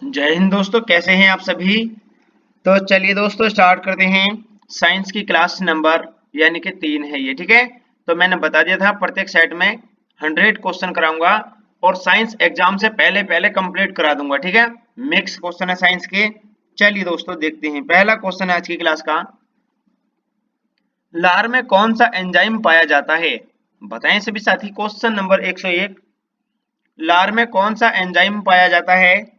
जय हिंद दोस्तों, कैसे हैं आप सभी। तो चलिए दोस्तों स्टार्ट करते हैं। साइंस की क्लास नंबर यानी कि 3 है ये, ठीक है। तो मैंने बता दिया था प्रत्येक सेट में 100 क्वेश्चन कराऊंगा और साइंस एग्जाम से पहले पहले कंप्लीट करा दूंगा, ठीक है। मिक्स क्वेश्चन है साइंस के। चलिए दोस्तों देखते हैं, पहला क्वेश्चन है आज की क्लास का। लार में कौन सा एंजाइम पाया जाता है? बताएं सभी साथी। क्वेश्चन नंबर 101, लार में कौन सा एंजाइम पाया जाता है?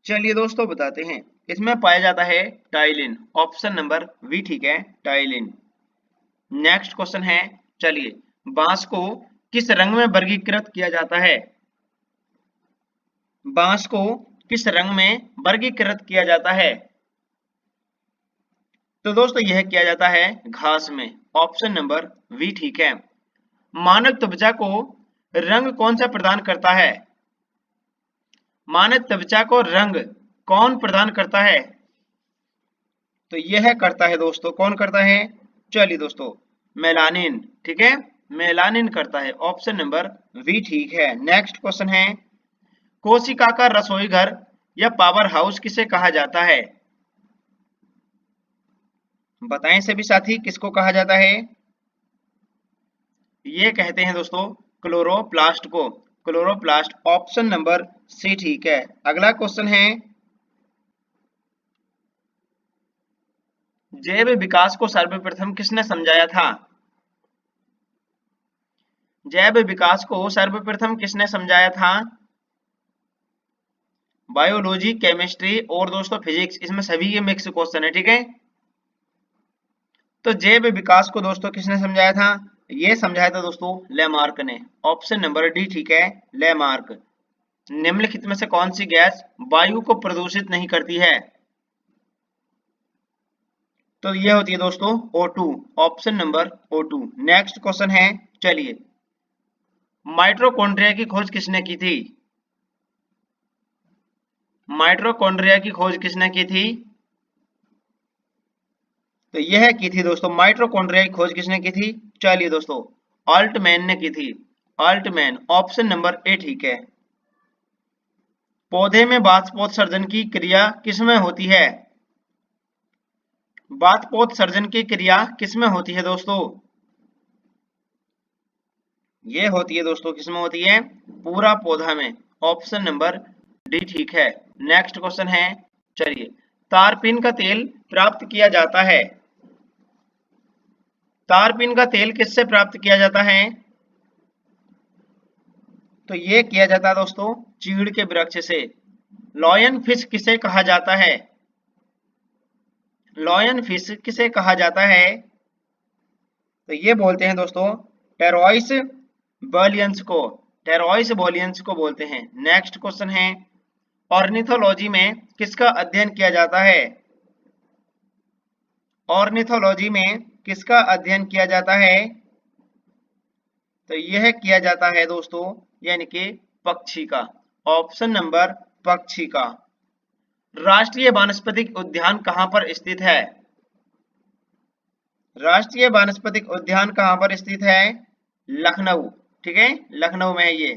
चलिए दोस्तों बताते हैं। इसमें पाया जाता है टाइलिन। ऑप्शन नंबर बी ठीक है, टाइलिन। नेक्स्ट क्वेश्चन है, चलिए, बांस को किस रंग में वर्गीकृत किया जाता है? बांस को किस रंग में वर्गीकृत किया जाता है? तो दोस्तों यह किया जाता है घास में। ऑप्शन नंबर बी ठीक है। मानव त्वचा को रंग कौन सा प्रदान करता है? मानव त्वचा को रंग कौन प्रदान करता है? तो यह करता है दोस्तों, कौन करता है? चलिए दोस्तों, मेलानिन, ठीक है, मेलानिन करता है। ऑप्शन नंबर बी ठीक है। नेक्स्ट क्वेश्चन है, कोशिका का रसोई घर या पावर हाउस किसे कहा जाता है? बताएं सभी साथी, किसको कहा जाता है? ये कहते हैं दोस्तों क्लोरोप्लास्ट को, क्लोरोप्लास्ट। ऑप्शन नंबर सी ठीक है। अगला क्वेश्चन है, जैव विकास को सर्वप्रथम किसने समझाया था? जैव विकास को सर्वप्रथम किसने समझाया था? बायोलॉजी, केमिस्ट्री और दोस्तों फिजिक्स, इसमें सभी ये मिक्स क्वेश्चन है, ठीक है। तो जैव विकास को दोस्तों किसने समझाया था? ये समझाया था दोस्तों लेमार्क ने। ऑप्शन नंबर डी ठीक है, लेमार्क। निम्नलिखित में से कौन सी गैस वायु को प्रदूषित नहीं करती है? तो ये होती है दोस्तों O2। Option number O2। Next question है, चलिए, माइटोकॉन्ड्रिया की खोज किसने की थी? माइटोकॉन्ड्रिया की खोज किसने की थी? तो यह की थी दोस्तों, माइटोकॉन्ड्रिया की खोज किसने की थी? चलिए दोस्तों, ऑल्टमैन ने की थी, ऑल्टमैन। ऑप्शन नंबर ए ठीक है। पौधे में बाष्पोत्सर्जन की क्रिया किसमें होती है? बाष्पोत्सर्जन की क्रिया किसमें होती है दोस्तों? ये होती है दोस्तों, किसमें होती है? पूरा पौधा में। ऑप्शन नंबर डी ठीक है। नेक्स्ट क्वेश्चन है, चलिए, तारपीन का तेल प्राप्त किया जाता है। तारपीन का तेल किससे प्राप्त किया जाता है? तो ये किया जाता है दोस्तों चीड़ के वृक्ष से। लॉयन फिश किसे कहा जाता है? लॉयन फिश किसे कहा जाता है? तो ये बोलते हैं दोस्तों टेरोइस बॉलियंस को, टेरोइस बॉलियंस को बोलते हैं। नेक्स्ट क्वेश्चन है, ऑर्निथोलॉजी में किसका अध्ययन किया जाता है? ऑर्निथोलॉजी में किसका अध्ययन किया जाता है? तो यह किया जाता है दोस्तों यानी कि पक्षी का। ऑप्शन नंबर पक्षी का। राष्ट्रीय वानस्पतिक उद्यान कहाँ पर स्थित है? राष्ट्रीय वानस्पतिक उद्यान कहाँ पर स्थित है? लखनऊ, ठीक है, लखनऊ में है ये।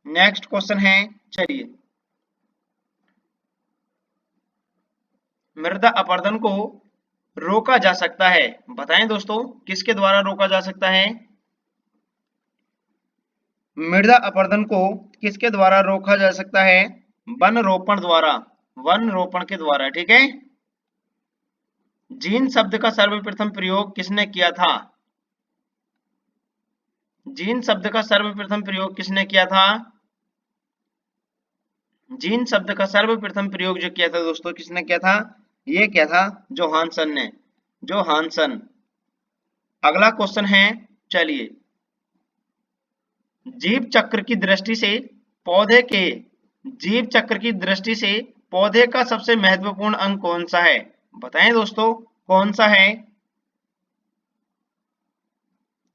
नेक्स्ट क्वेश्चन है, चलिए, मृदा अपरदन को रोका जा सकता है। बताएं दोस्तों, किसके द्वारा रोका जा सकता है? मृदा अपरदन को किसके द्वारा रोका जा सकता है? वन रोपण द्वारा, वन रोपण के द्वारा, ठीक है। जीन शब्द का सर्वप्रथम प्रयोग किसने किया था? जीन शब्द का सर्वप्रथम प्रयोग किसने किया था? जीन शब्द का सर्वप्रथम प्रयोग जो किया था दोस्तों, किसने किया था? ये किया था जोहानसन ने, जोहानसन। अगला क्वेश्चन है, चलिए, जीव चक्र की दृष्टि से पौधे के, जीव चक्र की दृष्टि से पौधे का सबसे महत्वपूर्ण अंग कौन सा है? बताएं दोस्तों, कौन सा है?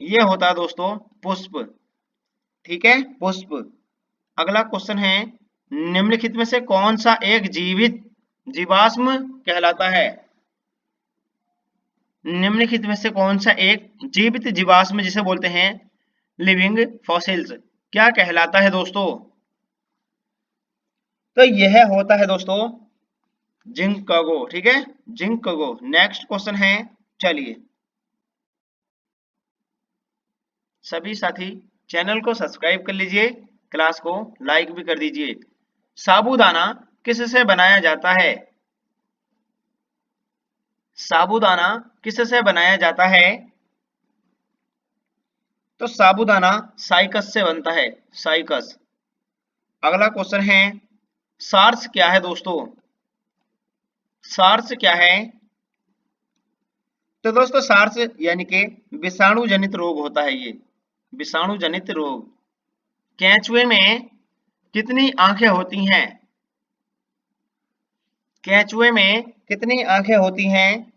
ये होता है दोस्तों पुष्प, ठीक है, पुष्प। अगला क्वेश्चन है, निम्नलिखित में से कौन सा एक जीवित जीवाश्म कहलाता है? निम्नलिखित में से कौन सा एक जीवित जीवाश्म जिसे बोलते हैं लिविंग फॉसिल्स क्या कहलाता है दोस्तों? तो यह होता है दोस्तों जिंकागो। ठीक है, जिंकागो। नेक्स्ट क्वेश्चन है, चलिए सभी साथी चैनल को सब्सक्राइब कर लीजिए, क्लास को लाइक भी कर दीजिए। साबूदाना किससे बनाया जाता है? साबूदाना किससे बनाया जाता है? तो साबूदाना साइकस से बनता है, साइकस। अगला क्वेश्चन है, सार्स क्या है दोस्तों? सार्स क्या है? तो दोस्तों सार्स यानी कि विषाणु जनित रोग होता है, ये विषाणु जनित रोग। केंचुए में कितनी आंखें होती हैं? केंचुए में कितनी आंखें होती हैं?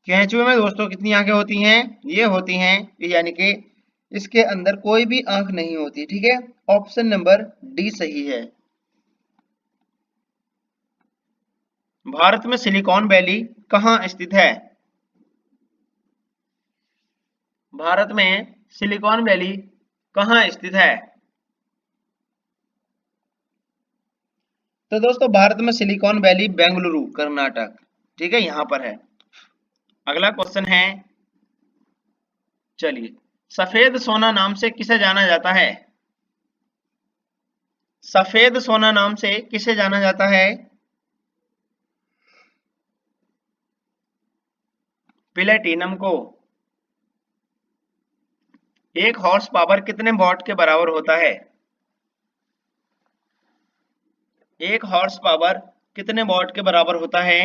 केंचुए में दोस्तों कितनी आंखें होती हैं? ये होती हैं, यानी कि इसके अंदर कोई भी आंख नहीं होती। ठीक है, ऑप्शन नंबर डी सही है। भारत में सिलिकॉन वैली कहाँ स्थित है? भारत में सिलिकॉन वैली कहाँ स्थित है? तो दोस्तों भारत में सिलिकॉन वैली बेंगलुरु, कर्नाटक। ठीक है, यहां पर है। अगला क्वेश्चन है, चलिए सफेद सोना नाम से किसे जाना जाता है? सफेद सोना नाम से किसे जाना जाता है? प्लेटिनम को। एक हॉर्स पावर कितने वॉट के बराबर होता है? एक हॉर्स पावर कितने वॉट के बराबर होता है?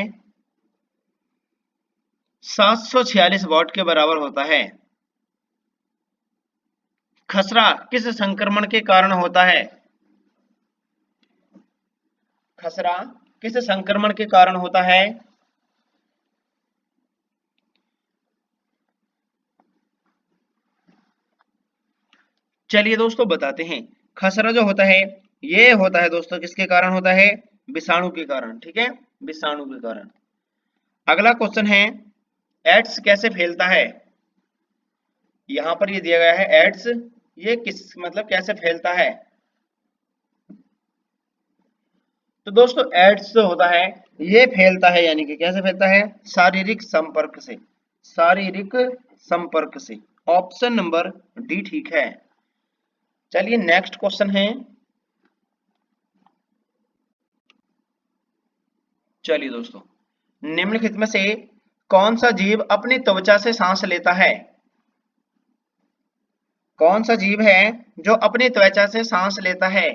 746 वॉट के बराबर होता है। खसरा किस संक्रमण के कारण होता है? खसरा किस संक्रमण के कारण होता है? चलिए दोस्तों बताते हैं। खसरा जो होता है ये होता है दोस्तों किसके कारण होता है? विषाणु के कारण। ठीक है, विषाणु के कारण। अगला क्वेश्चन है, एड्स कैसे फैलता है? यहां पर ये दिया गया है एड्स, ये किस मतलब कैसे फैलता है? तो दोस्तों एड्स जो होता है ये फैलता है, यानी कि कैसे फैलता है? शारीरिक संपर्क से, शारीरिक संपर्क से। ऑप्शन नंबर डी ठीक है। चलिए नेक्स्ट क्वेश्चन है, चलिए दोस्तों निम्नलिखित में से कौन सा जीव अपनी त्वचा से सांस लेता है? कौन सा जीव है जो अपनी त्वचा से सांस लेता है?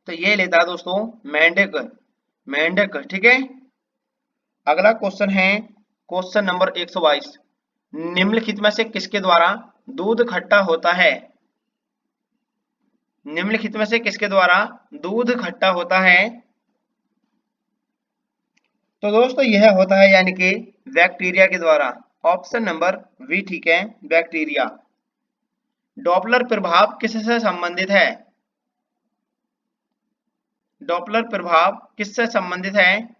तो ये लेता है दोस्तों मेंढक, मेंढक। ठीक है, अगला क्वेश्चन है क्वेश्चन नंबर 122। निम्नलिखित में से किसके द्वारा दूध खट्टा होता है? निम्नलिखित में से किसके द्वारा दूध खट्टा होता है? तो दोस्तों यह होता है यानी कि बैक्टीरिया के द्वारा। ऑप्शन नंबर बी ठीक है, बैक्टीरिया। डॉपलर प्रभाव किससे संबंधित है? डॉपलर प्रभाव किससे संबंधित है?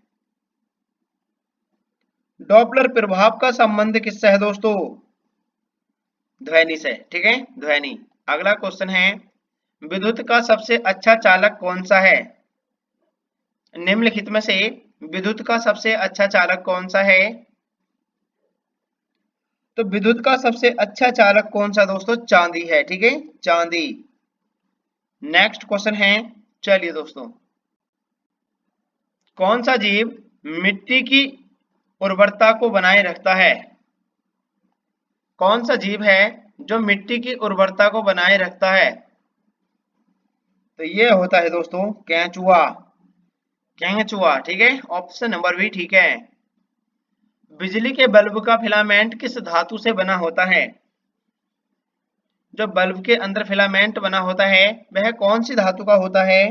डॉपलर प्रभाव का संबंध किससे है दोस्तों? ध्वनि से। ठीक है, ध्वनि। अगला क्वेश्चन है, विद्युत का सबसे अच्छा चालक कौन सा है? निम्नलिखित में से विद्युत का सबसे अच्छा चालक कौन सा है? तो विद्युत का सबसे अच्छा चालक कौन सा दोस्तों? चांदी है। ठीक है, चांदी। नेक्स्ट क्वेश्चन है, चलिए दोस्तों कौन सा जीव मिट्टी की उर्वरता को बनाए रखता है? कौन सा जीव है जो मिट्टी की उर्वरता को बनाए रखता है? तो ये होता है दोस्तों केंचुआ, केंचुआ। ठीक है, ऑप्शन नंबर बी ठीक है। बिजली के बल्ब का फिलामेंट किस धातु से बना होता है? जो बल्ब के अंदर फिलामेंट बना होता है वह कौन सी धातु का होता है?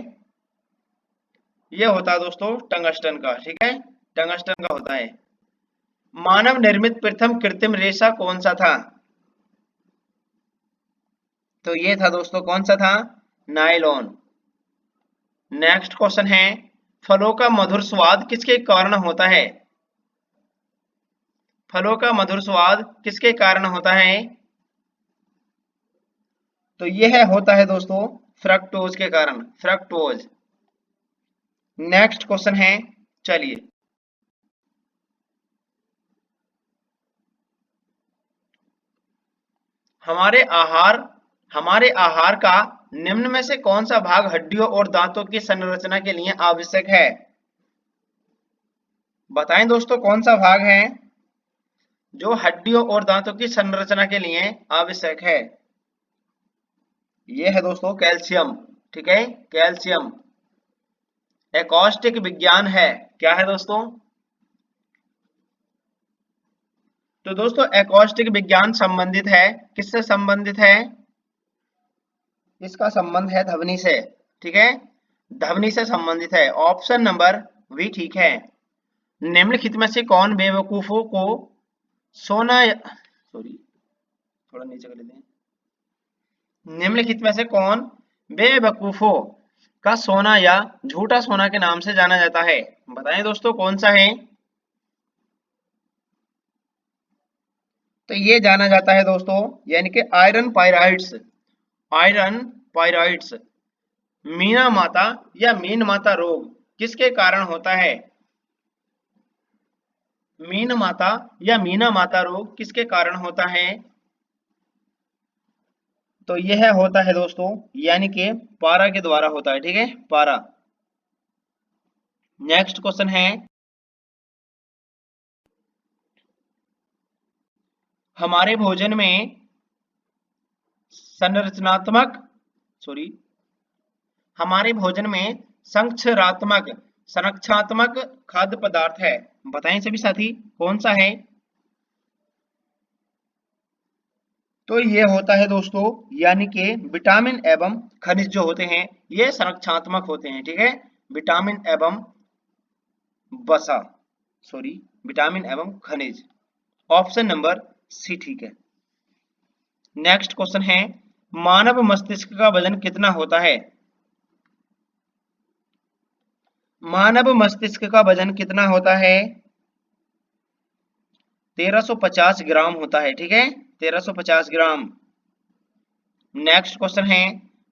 यह होता है दोस्तों टंगस्टन का। ठीक है, टंगस्टन का होता है। मानव निर्मित प्रथम कृत्रिम रेशा कौन सा था? तो ये था दोस्तों कौन सा था? नायलॉन। नेक्स्ट क्वेश्चन है, फलों का मधुर स्वाद किसके कारण होता है? फलों का मधुर स्वाद किसके कारण होता है? तो यह होता है दोस्तों फ्रक्टोज के कारण, फ्रक्टोज। नेक्स्ट क्वेश्चन है, चलिए, हमारे आहार हमारे आहार का निम्न में से कौन सा भाग हड्डियों और दांतों की संरचना के लिए आवश्यक है? बताएं दोस्तों, कौन सा भाग है जो हड्डियों और दांतों की संरचना के लिए आवश्यक है? यह है दोस्तों कैल्शियम। ठीक है, कैल्शियम। एकॉस्टिक विज्ञान है, क्या है दोस्तों? तो दोस्तों एकॉस्टिक विज्ञान संबंधित है, किससे संबंधित है? इसका संबंध है ध्वनि से। ठीक है, ध्वनि से संबंधित है। ऑप्शन नंबर बी ठीक है। निम्नलिखित में से कौन बेवकूफों को सोना सॉरी, थोड़ा नीचे कर लेते हैं। निम्नलिखित में से कौन बेवकूफों का सोना या झूठा सोना के नाम से जाना जाता है? बताएं दोस्तों, कौन सा है? तो ये जाना जाता है दोस्तों, यानी कि आयरन पायराइड्स। आयरन पायराइड्स। मीना माता या मीन माता रोग किसके कारण होता है? मीन माता या मीना माता रोग किसके कारण होता है? तो यह होता है दोस्तों, यानी कि पारा के द्वारा होता है। ठीक है, पारा। नेक्स्ट क्वेश्चन है, हमारे भोजन में संरचनात्मक सॉरी हमारे भोजन में संरक्षात्मक खाद्य पदार्थ है। बताएं सभी साथी, कौन सा है? तो ये होता है दोस्तों, यानी कि विटामिन एवं खनिज जो होते हैं ये संरक्षात्मक होते हैं। ठीक है, विटामिन एवं वसा विटामिन एवं खनिज। ऑप्शन नंबर सी ठीक है। नेक्स्ट क्वेश्चन है, मानव मस्तिष्क का वजन कितना होता है? मानव मस्तिष्क का वजन कितना होता है? 1350 ग्राम होता है। ठीक है, 1350 ग्राम। नेक्स्ट क्वेश्चन है,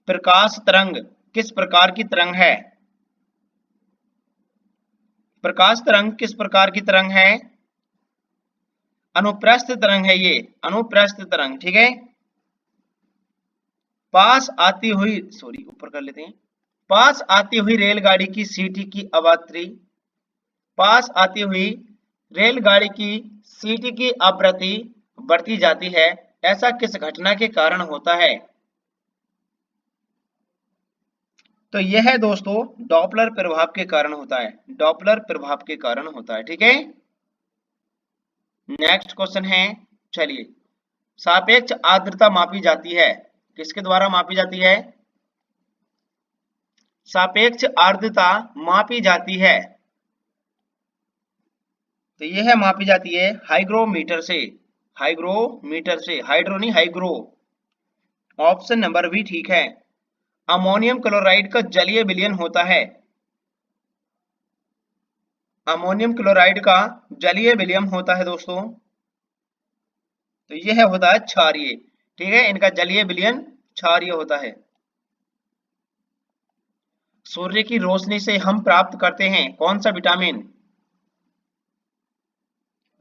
प्रकाश तरंग किस प्रकार की तरंग है? प्रकाश तरंग किस प्रकार की तरंग है? अनुप्रस्थ तरंग है ये, अनुप्रस्थ तरंग। ठीक है, पास आती हुई ऊपर कर लेते हैं। पास आती हुई रेलगाड़ी की सीटी की आवृत्ति, पास आती हुई रेलगाड़ी की सीटी की आवृत्ति बढ़ती जाती है, ऐसा किस घटना के कारण होता है? तो यह है दोस्तों डॉपलर प्रभाव के कारण होता है, डॉपलर प्रभाव के कारण होता है। ठीक है, नेक्स्ट क्वेश्चन है, चलिए, सापेक्ष आर्द्रता मापी जाती है, किसके द्वारा मापी जाती है? सापेक्ष आर्द्रता मापी जाती है, तो यह मापी जाती है हाइग्रोमीटर से, हाइग्रोमीटर से, हाइड्रो नहीं हाइग्रो। ऑप्शन नंबर बी ठीक है। अमोनियम क्लोराइड का जलीय विलयन होता है, अमोनियम क्लोराइड का जलीय विलयन होता है दोस्तों, तो यह होता है क्षारीय। ठीक है, इनका जलीय विलयन क्षारीय होता है। सूर्य की रोशनी से हम प्राप्त करते हैं कौन सा विटामिन?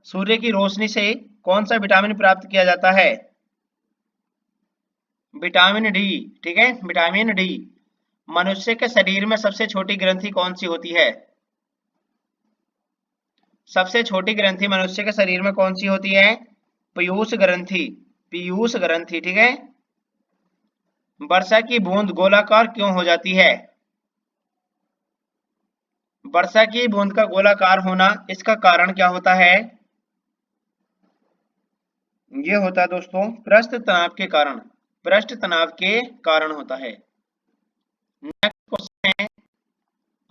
सूर्य की रोशनी से कौन सा विटामिन प्राप्त किया जाता है? Vitamin D. ठीक है, विटामिन डी। मनुष्य के शरीर में सबसे छोटी ग्रंथि कौन सी होती है? सबसे छोटी ग्रंथि मनुष्य के शरीर में कौन सी होती है? पीयूष ग्रंथि, पीयूष ग्रंथि। ठीक है, वर्षा की बूंद गोलाकार क्यों हो जाती है? वर्षा की बूंद का गोलाकार होना, इसका कारण क्या होता है? ये होता है दोस्तों पृष्ठ तनाव के कारण, पृष्ठ तनाव के कारण होता है। नेक्स्ट क्वेश्चन है,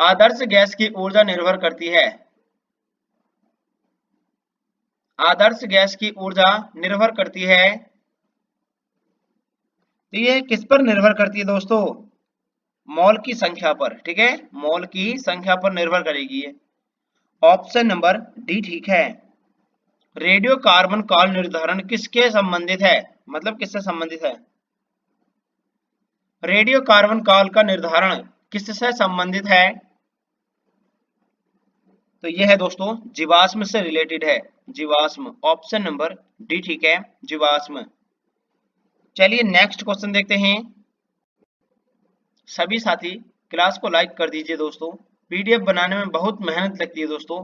आदर्श गैस की ऊर्जा निर्भर करती है, आदर्श गैस की ऊर्जा निर्भर करती है, तो ये किस पर निर्भर करती है दोस्तों? मोल की संख्या पर, ठीक है, मोल की संख्या पर निर्भर करेगी ये। ऑप्शन नंबर डी ठीक है। रेडियो कार्बन काल निर्धारण किसके संबंधित है, मतलब किससे संबंधित है? रेडियो कार्बन काल का निर्धारण किससे संबंधित है? तो यह है दोस्तों जीवाश्म से रिलेटेड है, जीवाश्म। ऑप्शन नंबर डी ठीक है, जीवाश्म। चलिए नेक्स्ट क्वेश्चन देखते हैं। सभी साथी क्लास को लाइक कर दीजिए दोस्तों, पीडीएफ बनाने में बहुत मेहनत लगती है दोस्तों।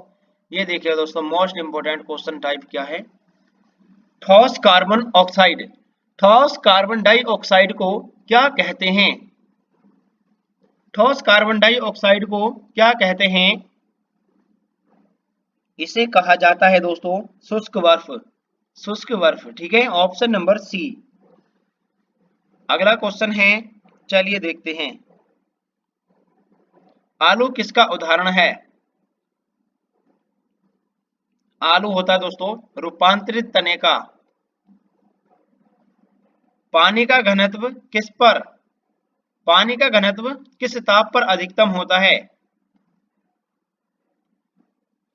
ये देखिए दोस्तों, मोस्ट इंपोर्टेंट क्वेश्चन टाइप क्या है। ठोस कार्बन ऑक्साइड, ठोस कार्बन डाइऑक्साइड को क्या कहते हैं? ठोस कार्बन डाइऑक्साइड को क्या कहते हैं? इसे कहा जाता है दोस्तों शुष्क बर्फ, शुष्क बर्फ, ठीक है, ऑप्शन नंबर सी। अगला क्वेश्चन है, चलिए देखते हैं। आलू किसका उदाहरण है? आलू होता है दोस्तों रूपांतरित तने का। पानी का घनत्व किस पर, पानी का घनत्व किस ताप पर अधिकतम होता है?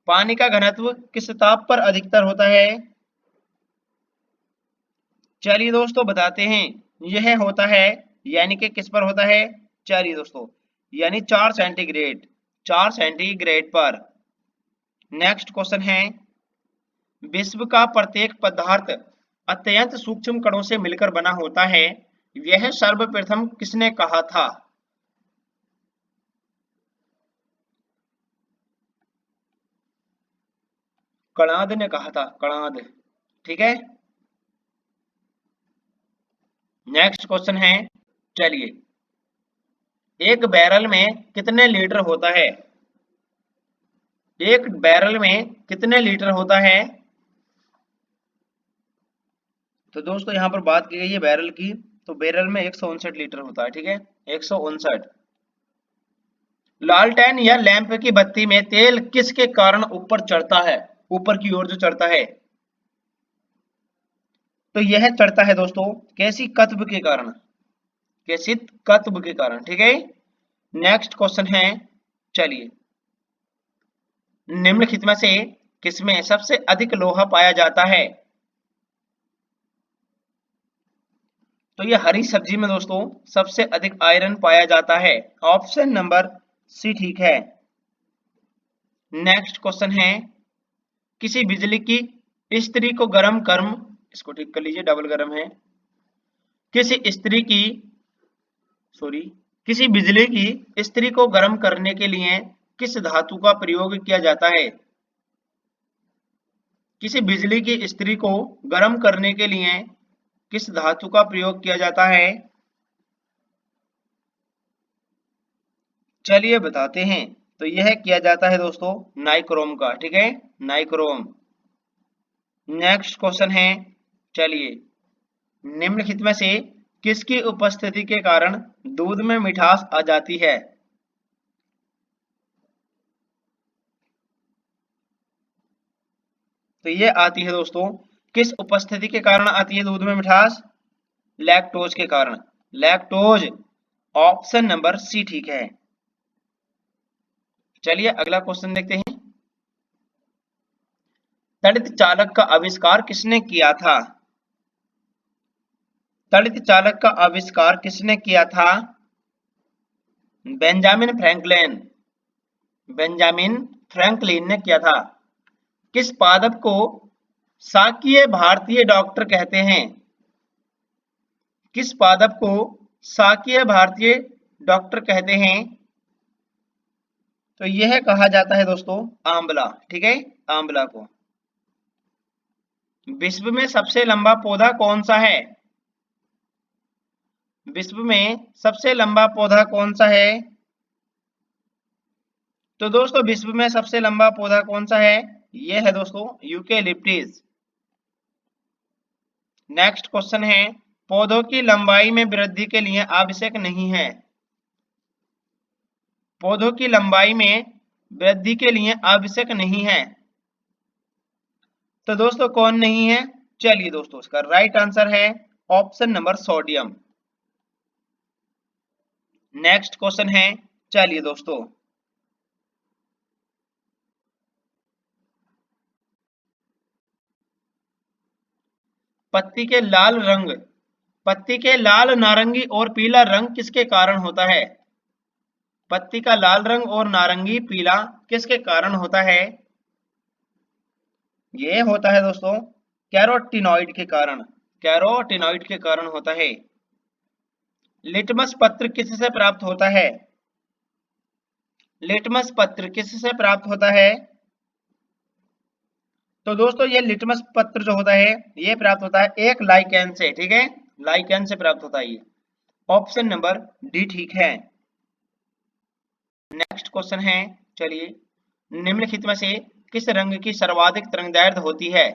पानी का घनत्व किस ताप पर अधिकतर होता है? चलिए दोस्तों बताते हैं, यह होता है यानी कि किस पर होता है? चलिए दोस्तों, यानी 4 सेंटीग्रेड, 4 सेंटीग्रेड पर। नेक्स्ट क्वेश्चन है, विश्व का प्रत्येक पदार्थ अत्यंत सूक्ष्म कणों से मिलकर बना होता है, यह सर्वप्रथम किसने कहा था? कणाद ने कहा था, कणाद, ठीक है। नेक्स्ट क्वेश्चन है, चलिए एक बैरल में कितने लीटर होता है? एक बैरल में कितने लीटर होता है? तो दोस्तों यहाँ पर बात की गई है बैरल की, तो बैरल में 159 लीटर होता है, ठीक है, 159। लालटेन या लैंप की बत्ती में तेल किसके कारण ऊपर चढ़ता है, ऊपर की ओर जो चढ़ता है? तो यह चढ़ता है दोस्तों कैसी कत्व के कारण, कैसित कत्व के कारण, ठीक है। नेक्स्ट क्वेश्चन है, चलिए निम्नलिखित में से किसमें सबसे अधिक लोहा पाया जाता है? तो ये हरी सब्जी में दोस्तों सबसे अधिक आयरन पाया जाता है, ऑप्शन नंबर सी ठीक है। नेक्स्ट क्वेश्चन है, किसी बिजली की स्त्री को गर्म कर्म, इसको ठीक कर लीजिए डबल गर्म है। किसी स्त्री की, सॉरी, किसी बिजली की स्त्री को गर्म करने के लिए किस धातु का प्रयोग किया जाता है? किसी बिजली की स्त्री को गर्म करने के लिए किस धातु का प्रयोग किया जाता है? चलिए बताते हैं, तो यह किया जाता है दोस्तों नाइक्रोम का, ठीक है, नाइक्रोम। नेक्स्ट क्वेश्चन है, चलिए निम्नलिखित में से किसकी उपस्थिति के कारण दूध में मिठास आ जाती है? तो ये आती है दोस्तों किस उपस्थिति के कारण आती है दूध में मिठास? लैक्टोज के कारण, लैक्टोज, ऑप्शन नंबर सी ठीक है। चलिए अगला क्वेश्चन देखते हैं। तड़ित चालक का आविष्कार किसने किया था? तड़ित चालक का आविष्कार किसने किया था? बेंजामिन फ्रैंकलिन, बेंजामिन फ्रैंकलिन ने किया था। किस पादप को शाकीय भारतीय डॉक्टर कहते हैं? किस पादप को शाकीय भारतीय डॉक्टर कहते हैं? तो यह कहा जाता है दोस्तों आंवला, ठीक है, आंवला को। विश्व में सबसे लंबा पौधा कौन सा है? विश्व में सबसे लंबा पौधा कौन सा है? तो दोस्तों विश्व में सबसे लंबा पौधा कौन सा है? यह है दोस्तों यूकेलिप्टिस। नेक्स्ट क्वेश्चन है, पौधों की लंबाई में वृद्धि के लिए आवश्यक नहीं है। पौधों की लंबाई में वृद्धि के लिए आवश्यक नहीं है, तो दोस्तों कौन नहीं है? चलिए दोस्तों इसका राइट आंसर है option number sodium. Next question है, चलिए दोस्तों, पत्ती के लाल रंग, पत्ती के लाल, नारंगी और पीला रंग किसके कारण होता है? पत्ती का लाल रंग और नारंगी पीला किसके कारण होता है? ये होता है दोस्तों कैरोटीनॉइड के कारण, कैरोटीनॉइड के कारण होता है। लिटमस पत्र किससे प्राप्त होता है? लिटमस पत्र किससे प्राप्त होता है? तो दोस्तों ये लिटमस पत्र जो होता है ये प्राप्त होता है एक लाइकेन से, ठीक है, लाइकेन से प्राप्त होता है ये। ऑप्शन नंबर डी ठीक है। नेक्स्ट क्वेश्चन है, चलिए, निम्नलिखित में से किस रंग की सर्वाधिक तरंगदैर्ध्य होती है?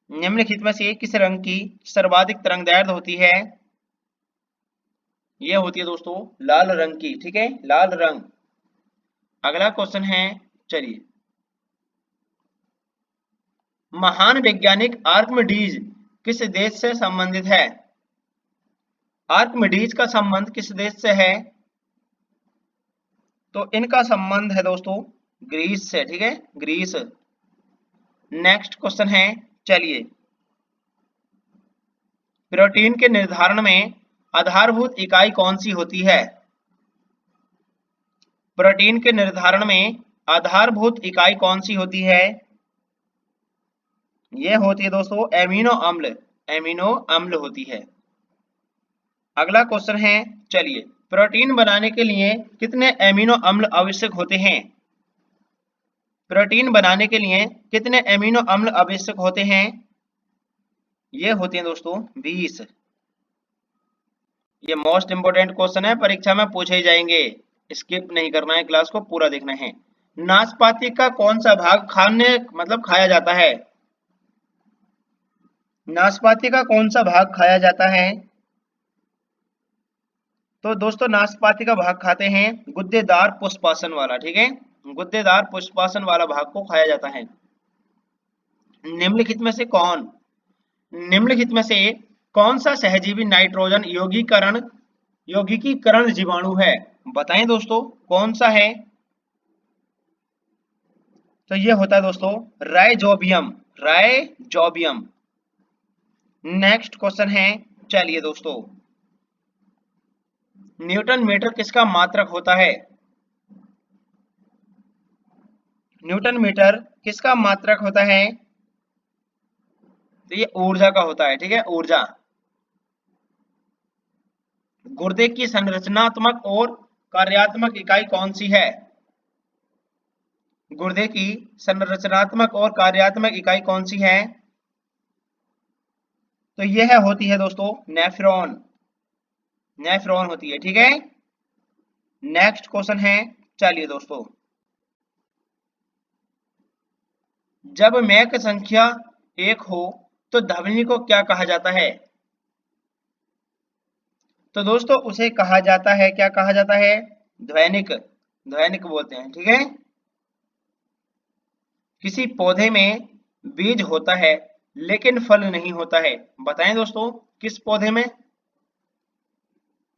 निम्नलिखित में से किस रंग की सर्वाधिक तरंगदैर्ध्य होती है? ये होती है दोस्तों लाल रंग की, ठीक है, लाल रंग। अगला क्वेश्चन है, चलिए, महान वैज्ञानिक आर्किमिडीज किस देश से संबंधित है? आर्किमिडीज का संबंध किस देश से है? तो इनका संबंध है दोस्तों ग्रीस से, ठीक है, ग्रीस। नेक्स्ट क्वेश्चन है, चलिए, प्रोटीन के निर्धारण में आधारभूत इकाई कौन सी होती है? प्रोटीन के निर्धारण में आधारभूत इकाई कौन सी होती है? ये होती है दोस्तों एमिनो अम्ल, एमिनो अम्ल होती है। अगला क्वेश्चन है, चलिए, प्रोटीन बनाने के लिए कितने एमिनो अम्ल आवश्यक होते हैं? प्रोटीन बनाने के लिए कितने एमिनो अम्ल आवश्यक होते हैं? ये होते हैं दोस्तों 20। ये मोस्ट इंपोर्टेंट क्वेश्चन है, परीक्षा में पूछे जाएंगे, स्किप नहीं करना है, क्लास को पूरा देखना है। नाशपाती का कौन सा भाग खाने मतलब खाया जाता है? नाशपाती का कौन सा भाग खाया जाता है? तो दोस्तों नाशपाती का भाग खाते हैं गुद्देदार पुष्पासन वाला, ठीक है, गुद्देदार पुष्पासन वाला भाग को खाया जाता है। निम्नलिखित में से कौन, निम्नलिखित में से कौन सा सहजीवी नाइट्रोजन यौगिकीकरण जीवाणु है? बताएं दोस्तों कौन सा है? तो ये होता है दोस्तों राइजोबियम, राइजोबियम। नेक्स्ट क्वेश्चन है, चलिए दोस्तों, न्यूटन मीटर किसका मात्रक होता है? न्यूटन मीटर किसका मात्रक होता है? तो ये ऊर्जा का होता है, ठीक है, ऊर्जा। गुर्दे की संरचनात्मक और कार्यात्मक इकाई कौन सी है? गुर्दे की संरचनात्मक और कार्यात्मक इकाई कौन सी है? तो यह होती है दोस्तों नेफ्रॉन, नेफ्रॉन होती है, ठीक है। नेक्स्ट क्वेश्चन है, चलिए दोस्तों, जब मैक संख्या 1 हो तो ध्वनि को क्या कहा जाता है? तो दोस्तों उसे कहा जाता है, क्या कहा जाता है? ध्वनिक, ध्वनिक बोलते हैं, ठीक है। किसी पौधे में बीज होता है लेकिन फल नहीं होता है, बताएं दोस्तों किस पौधे में,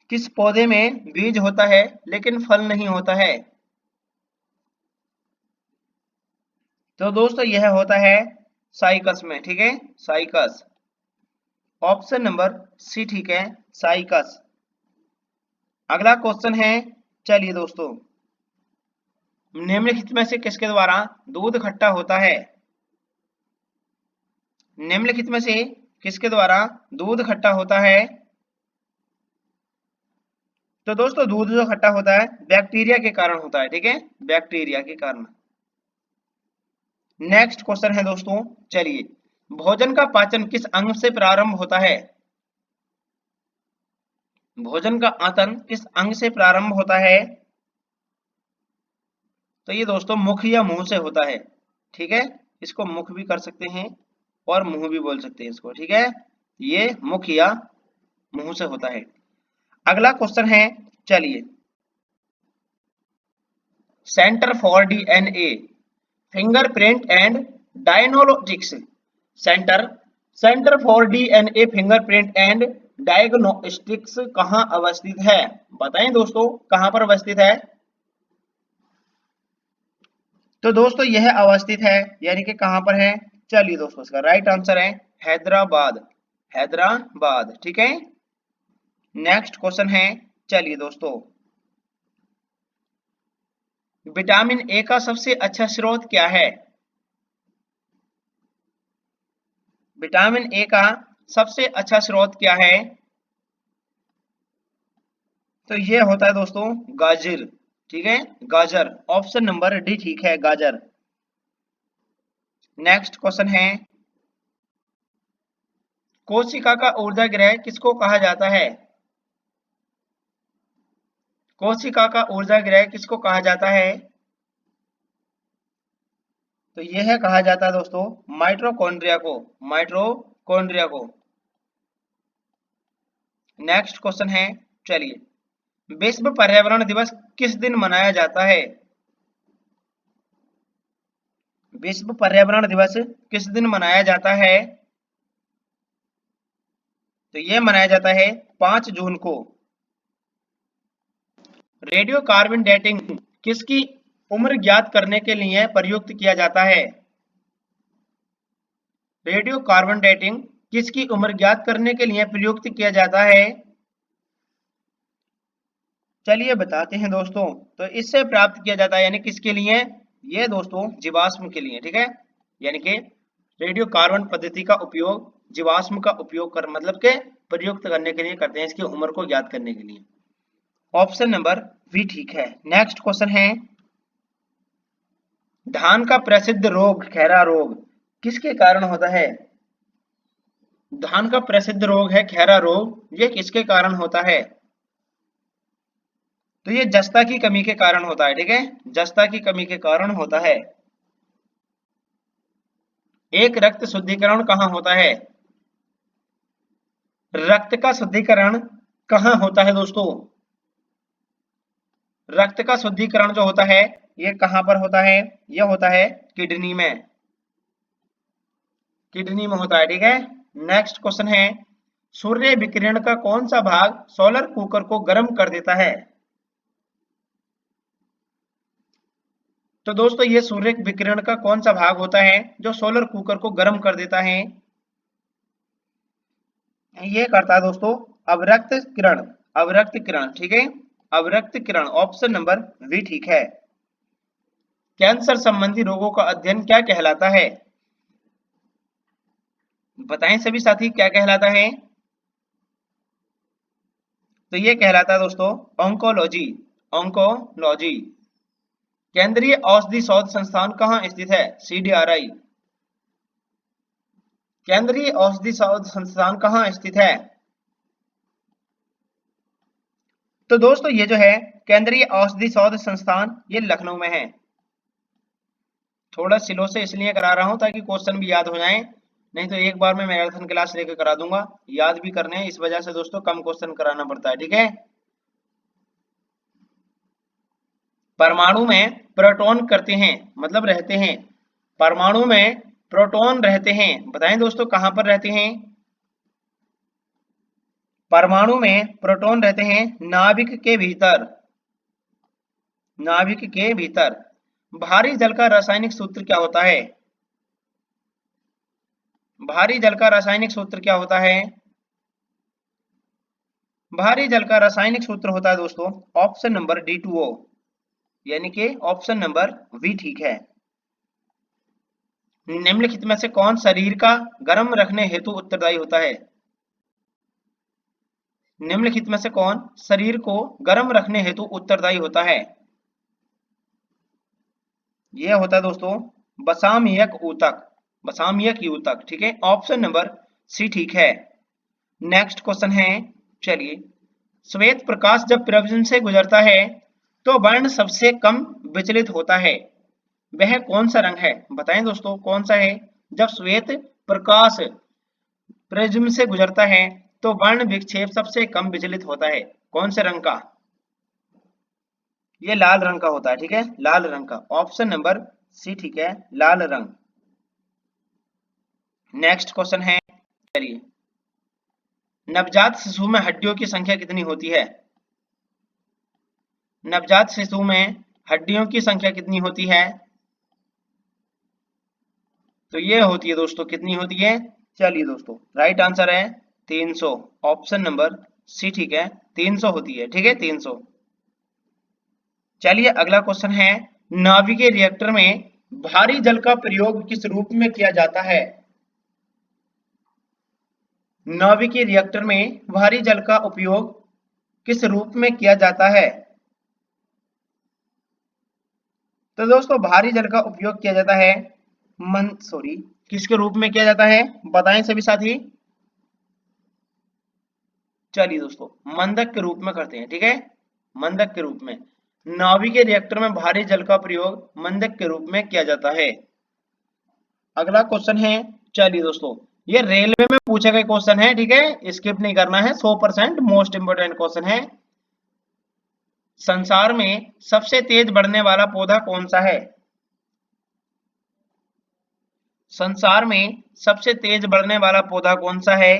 किस पौधे में बीज होता है लेकिन फल नहीं होता है? तो दोस्तों यह होता है साइकस में, ठीक है, साइकस। ऑप्शन नंबर सी ठीक है, साइकस। अगला क्वेश्चन है, चलिए दोस्तों, निम्नलिखित में से किसके द्वारा दूध खट्टा होता है? निम्नलिखित में से किसके द्वारा दूध खट्टा होता है? तो दोस्तों दूध जो खट्टा होता है बैक्टीरिया के कारण होता है, ठीक है, बैक्टीरिया के कारण। नेक्स्ट क्वेश्चन है दोस्तों, चलिए, भोजन का पाचन किस अंग से प्रारंभ होता है? भोजन का आतन किस अंग से प्रारंभ होता है? तो ये दोस्तों मुख या मुंह से होता है, ठीक है, इसको मुख भी कर सकते हैं और मुंह भी बोल सकते हैं इसको, ठीक है, ये मुख या मुंह से होता है। अगला क्वेश्चन है, चलिए, centre for DNA fingerprint and diagnostics, centre, centre for DNA fingerprint and diagnostics कहाँ अवस्थित है? बताएं दोस्तों, कहाँ पर अवस्थित है? तो दोस्तों यह अवस्थित है, यानी कि कहाँ पर है? चलिए दोस्तों, इसका राइट आंसर है हैदराबाद। हैदराबाद, ठीक है। नेक्स्ट क्वेश्चन है, चलिए दोस्तों, विटामिन ए का सबसे अच्छा स्रोत क्या है? विटामिन ए का सबसे अच्छा स्रोत क्या है? तो ये होता है दोस्तों गाजर, ठीक है, गाजर। ऑप्शन नंबर डी ठीक है, गाजर। नेक्स्ट क्वेश्चन है, कोशिका का ऊर्जा गृह किसको कहा जाता है? कोशिका का ऊर्जा गृह किसको कहा जाता है? तो यह कहा जाता है दोस्तों माइटोकॉन्ड्रिया को, माइटोकॉन्ड्रिया को। नेक्स्ट क्वेश्चन है, चलिए, विश्व पर्यावरण दिवस किस दिन मनाया जाता है? विश्व पर्यावरण दिवस किस दिन मनाया जाता है? तो यह मनाया जाता है 5 जून को। रेडियो कार्बन डेटिंग किसकी उम्र ज्ञात करने के लिए प्रयुक्त किया जाता है? रेडियो कार्बन डेटिंग किसकी उम्र ज्ञात करने के लिए प्रयुक्त किया जाता है? चलिए बताते हैं दोस्तों। तो इससे प्राप्त किया जाता है, यानी किसके लिए? ये दोस्तों जीवाश्म के लिए, ठीक है। यानी कि रेडियो कार्बन पद्धति का उपयोग जीवाश्म का उपयोग कर मतलब के प्रयुक्त करने के लिए करते हैं, इसकी उम्र को ज्ञात करने के लिए। ऑप्शन नंबर बी ठीक है। नेक्स्ट क्वेश्चन है, धान का प्रसिद्ध रोग खैरा रोग किसके कारण होता है? धान का प्रसिद्ध रोग है खैरा रोग, ये किसके कारण होता है? तो ये जस्ता की कमी के कारण होता है, ठीक है, जस्ता की कमी के कारण होता है। एक रक्त शुद्धिकरण कहाँ होता है? रक्त का शुद्धिकरण कहाँ होता है दोस्तों? रक्त का शुद्धिकरण जो होता है ये कहाँ पर होता है? ये होता है किडनी में, किडनी में होता है, ठीक है। नेक्स्ट क्वेश्चन है, सूर्य विकिरण का कौन सा भाग सोलर कुकर को गर्म कर देता है? तो दोस्तों ये सूर्य विकिरण का कौन सा भाग होता है जो सोलर कुकर को गर्म कर देता है? ये करता है दोस्तों अवरक्त किरण, अवरक्त किरण, ठीक है, अवरक्त किरण। ऑप्शन नंबर बी ठीक है। कैंसर संबंधी रोगों का अध्ययन क्या कहलाता है? बताएं सभी साथी, क्या कहलाता है? तो ये कहलाता है दोस्तों ऑन्कोलॉजी, ऑन्कोलॉजी। केंद्रीय औषधि शोध संस्थान कहाँ स्थित है? CDRI। केंद्रीय औषधि शोध संस्थान कहाँ स्थित है? तो दोस्तों ये जो है केंद्रीय औषधि शोध संस्थान ये लखनऊ में है। थोड़ा स्लो से इसलिए करा रहा हूं ताकि क्वेश्चन भी याद हो जाए, नहीं तो एक बार में मैराथन क्लास लेकर करा दूंगा, याद भी करने हैं, इस वजह से दोस्तों कम क्वेश्चन कराना पड़ता है, ठीक है। परमाणु में प्रोटॉन करते हैं मतलब रहते हैं, परमाणु में प्रोटॉन रहते हैं, बताएं दोस्तों कहां पर रहते हैं? परमाणु में प्रोटॉन रहते हैं नाभिक के भीतर, नाभिक के भीतर। भारी जल का रासायनिक सूत्र क्या होता है? भारी जल का रासायनिक सूत्र क्या होता है? भारी जल का रासायनिक सूत्र होता है दोस्तों ऑप्शन नंबर D2O, यानी कि ऑप्शन नंबर बी ठीक है। निम्नलिखित में से कौन शरीर का गर्म रखने हेतु उत्तरदायी होता है? निम्नलिखित में से कौन शरीर को गर्म रखने हेतु उत्तरदायी होता है? यह होता है दोस्तों बसामयक ऊतक, बसामयक ऊतक, ठीक है, ऑप्शन नंबर सी ठीक है। नेक्स्ट क्वेश्चन है, चलिए, श्वेत प्रकाश जब प्रज्वलन से गुजरता है तो वर्ण सबसे कम विचलित होता है, वह कौन सा रंग है? बताएं दोस्तों कौन सा है? जब श्वेत प्रकाश प्रिज्म से गुजरता है तो वर्ण विक्षेप सबसे कम विचलित होता है, कौन से रंग का? ये लाल रंग का होता है, ठीक है, लाल रंग का। ऑप्शन नंबर सी ठीक है, लाल रंग। नेक्स्ट क्वेश्चन है, चलिए, नवजात शिशु में हड्डियों की संख्या कितनी होती है? नवजात शिशु में हड्डियों की संख्या कितनी होती है? तो ये होती है दोस्तों, कितनी होती है? चलिए दोस्तों, राइट आंसर है 300, ऑप्शन नंबर सी ठीक है, 300 होती है। ठीक है, 300। चलिए अगला क्वेश्चन है, नाभिकीय रिएक्टर में भारी जल का प्रयोग किस रूप में किया जाता है? नाभिकीय रिएक्टर में भारी जल का उपयोग किस रूप में किया जाता है? तो दोस्तों भारी जल का उपयोग किया जाता है किसके रूप में किया जाता है? बताएं सभी साथी। चलिए दोस्तों, मंदक के रूप में करते हैं। ठीक है, मंदक के रूप में। नाभिकीय रिएक्टर में भारी जल का प्रयोग मंदक के रूप में किया जाता है। अगला क्वेश्चन है, चलिए दोस्तों, ये रेलवे में पूछे गए क्वेश्चन है। ठीक है, स्किप नहीं करना है, 100% मोस्ट इंपोर्टेंट क्वेश्चन है। संसार में सबसे तेज बढ़ने वाला पौधा कौन सा है? संसार में सबसे तेज बढ़ने वाला पौधा कौन सा है?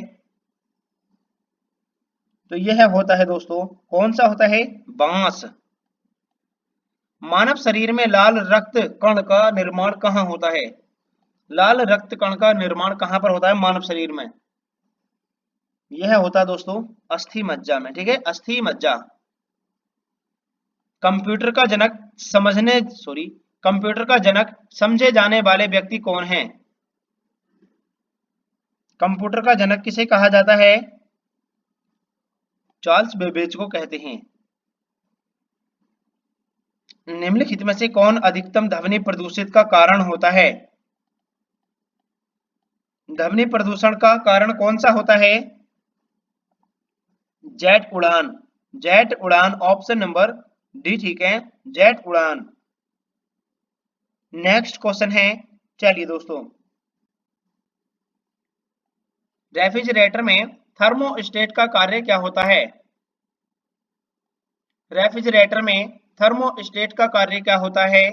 तो यह होता है दोस्तों, कौन सा होता है? बांस। मानव शरीर में लाल रक्त कण का निर्माण कहाँ होता है? लाल रक्त कण का निर्माण कहाँ पर होता है मानव शरीर में? यह होता है दोस्तों अस्थि मज्जा में। ठीक है, अस्थि मज्जा। कंप्यूटर का जनक कंप्यूटर का जनक समझे जाने वाले व्यक्ति कौन है? कंप्यूटर का जनक किसे कहा जाता है? चार्ल्स बेबेज को कहते हैं। निम्नलिखित में से कौन अधिकतम ध्वनि प्रदूषित का कारण होता है? ध्वनि प्रदूषण का कारण कौन सा होता है? जेट उड़ान। जेट उड़ान, ऑप्शन नंबर डी ठीक है, जेट उड़ान। नेक्स्ट क्वेश्चन है, चलिए दोस्तों, रेफ्रिजरेटर में थर्मोस्टेट का कार्य क्या होता है? रेफ्रिजरेटर में थर्मोस्टेट का कार्य क्या होता है?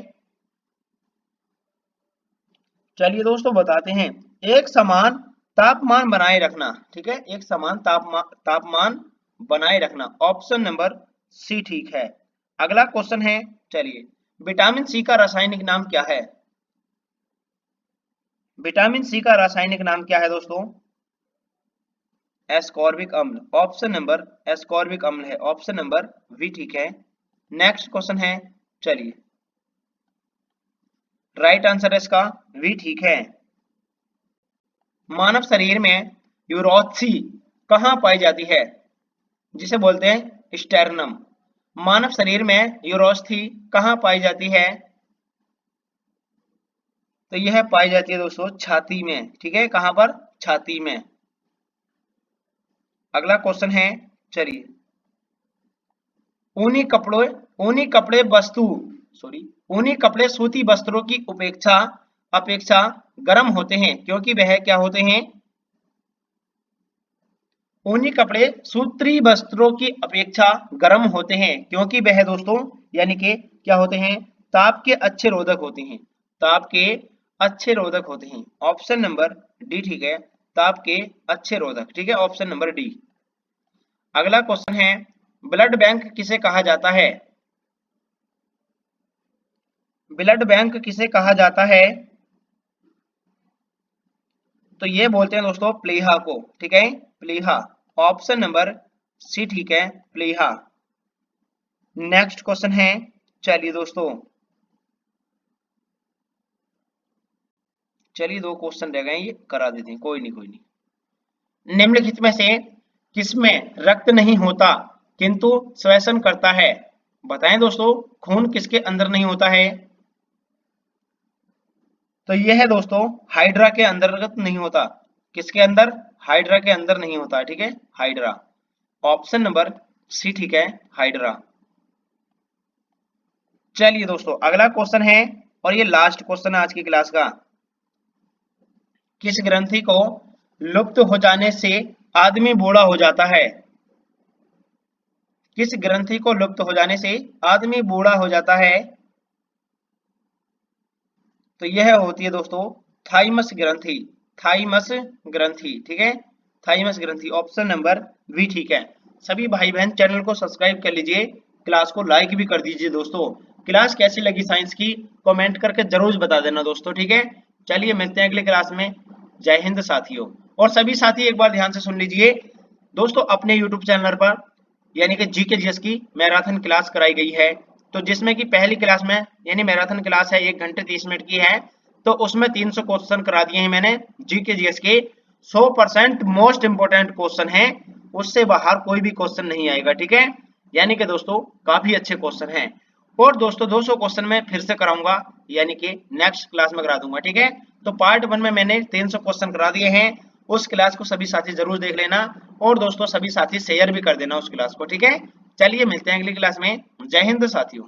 चलिए दोस्तों बताते हैं, एक समान तापमान बनाए रखना। ठीक है, एक समान तापमान बनाए रखना, ऑप्शन नंबर सी ठीक है। अगला क्वेश्चन है, चलिए, विटामिन सी का रासायनिक नाम क्या है? विटामिन सी का रासायनिक नाम क्या है दोस्तों? एस्कॉर्बिक अम्ल, ऑप्शन नंबर एस्कॉर्बिक अम्ल है, ऑप्शन नंबर वी ठीक है। नेक्स्ट क्वेश्चन है, चलिए, राइट आंसर है इसका वी ठीक है। मानव शरीर में यूरोथ्सी कहाँ पाई जाती है? जिसे बोलते हैं स्टेर्नम। मानव शरीर में यूरोथ्सी कहाँ पाई जाती है? तो यह पाई जाती है दोस्तों छाती में। ठीक है, कहां पर? छाती में। अगला क्वेश्चन है, चलिए, ऊनी कपड़े ऊनी कपड़े वस्तु ऊनी कपड़े सूती वस्त्रों की अपेक्षा अपेक्षा गर्म होते हैं क्योंकि वह क्या होते हैं? ऊनी कपड़े सूती वस्त्रों की अपेक्षा गर्म होते हैं क्योंकि वह दोस्तों यानी कि क्या होते हैं? ताप के अच्छे रोधक होते हैं। ताप के अच्छे रोधक होते हैं, ऑप्शन नंबर डी ठीक है, ताप के अच्छे रोधक। ठीक है, ऑप्शन नंबर डी। अगला क्वेश्चन है, ब्लड बैंक किसे कहा जाता है? ब्लड बैंक किसे कहा जाता है? तो ये बोलते हैं दोस्तों प्लीहा को। ठीक है, प्लीहा, ऑप्शन नंबर सी ठीक है, प्लीहा। नेक्स्ट क्वेश्चन है, चलिए दोस्तों, चलिए दो क्वेश्चन रह गए, ये करा देते हैं, कोई नहीं। निम्नलिखित में से किसमें रक्त नहीं होता किंतु श्वसन करता है? बताएं दोस्तों, खून किसके अंदर नहीं होता है? तो यह है दोस्तों हाइड्रा के अंतर्गत नहीं होता। किसके अंदर? हाइड्रा के अंदर नहीं होता। ठीक है, हाइड्रा, ऑप्शन नंबर सी ठीक है, हाइड्रा। चलिए दोस्तों अगला क्वेश्चन है, और ये लास्ट क्वेश्चन है आज की क्लास का। किस ग्रंथि को लुप्त हो जाने से आदमी बूढ़ा हो जाता है? किस ग्रंथि को लुप्त हो जाने से आदमी बूढ़ा हो जाता है? तो यह होती है दोस्तों थाइमस ग्रंथि। थाइमस ग्रंथि। ठीक है, थाइमस ग्रंथि, ऑप्शन नंबर बी ठीक है। सभी भाई बहन चैनल को सब्सक्राइब कर लीजिए, क्लास को लाइक भी कर दीजिए दोस्तों। क्लास कैसी लगी साइंस की कमेंट करके जरूर बता देना दोस्तों, ठीक है। चलिए मिलते हैं अगली क्लास में। जय हिंद साथियों। और सभी साथी एक बार ध्यान से सुन लीजिए दोस्तों, अपने यूट्यूब चैनल पर यानी कि जीके जीएस की मैराथन क्लास कराई गई है, तो जिसमें कि पहली क्लास में यानी मैराथन क्लास है 1 घंटे 30 मिनट की है, तो उसमें 300 क्वेश्चन करा दिए हैं मैंने जीके जीएस के। 100% मोस्ट इंपोर्टेंट क्वेश्चन है, उससे बाहर कोई भी क्वेश्चन नहीं आएगा, ठीक है। यानी कि दोस्तों काफी अच्छे क्वेश्चन हैं। और दोस्तों 200 क्वेश्चन में फिर से कराऊंगा, यानी कि नेक्स्ट क्लास में करा दूंगा, ठीक है। तो पार्ट 1 में मैंने 300 क्वेश्चन करा दिए हैं, उस क्लास को सभी साथी जरूर देख लेना। और दोस्तों सभी साथी शेयर भी कर देना उस क्लास को, ठीक है। चलिए मिलते हैं अगली क्लास में। जय हिंद साथियों।